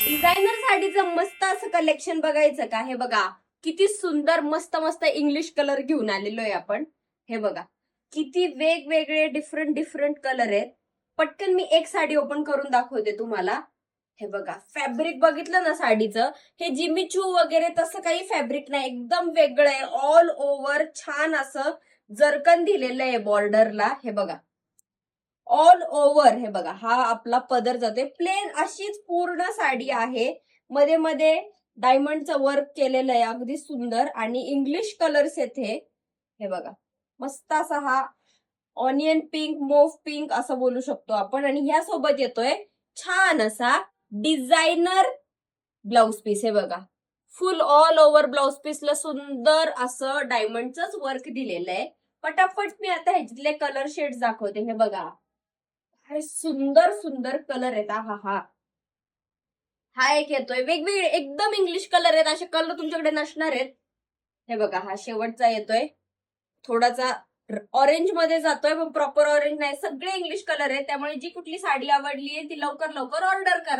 Designer साडीचं मस्त असं collection बघायचं का? हे बघा किती सुंदर मस्त मस्त इंग्लिश कलर घेऊन आलेलो आहे आपण. हे बघा किती वेगवेगळे डिफरंट डिफरंट कलर आहेत. पटकन मी एक साडी ओपन करून दाखवते तुम्हाला. हे बघा फॅब्रिक बघितलं ना साडीचं, हे जिमीचू वगैरे तसं काही फॅब्रिक नाही, एकदम वेगळं आहे. ऑल ओव्हर छान असं जरकन दिलेलं आहे बॉर्डरला. हे बघा ऑल ओव्हर. हे बघा हा आपला पदर जातोय, प्लेन अशीच पूर्ण साडी आहे. मध्ये मध्ये डायमंडचं वर्क केलेलं आहे, अगदी सुंदर. आणि इंग्लिश कलर्स येथे हे बघा मस्त असा हा ऑनियन पिंक, मोफ पिंक असं बोलू शकतो आपण. आणि ह्या सोबत येतोय छान असा डिझायनर ब्लाउज पीस. हे बघा फुल ऑल ओव्हर ब्लाउज पीसला सुंदर असं डायमंडचंच वर्क दिलेलं आहे. पटापट मी आता ह्याच्यातले कलर शेड्स दाखवते. हे बघा हे सुंदर सुंदर कलर आहेत. हा हा हा एक येतोय, वेगवेगळे एकदम इंग्लिश कलर आहेत. असे कलर तुमच्याकडे नसणार आहेत. हे बघा हा शेवटचा येतोय, थोडासा ऑरेंज मध्ये जातोय पण प्रॉपर ऑरेंज नाही, सगळे इंग्लिश कलर आहेत. त्यामुळे जी कुठली साडी आवडली आहे ती लवकर लवकर ऑर्डर करा.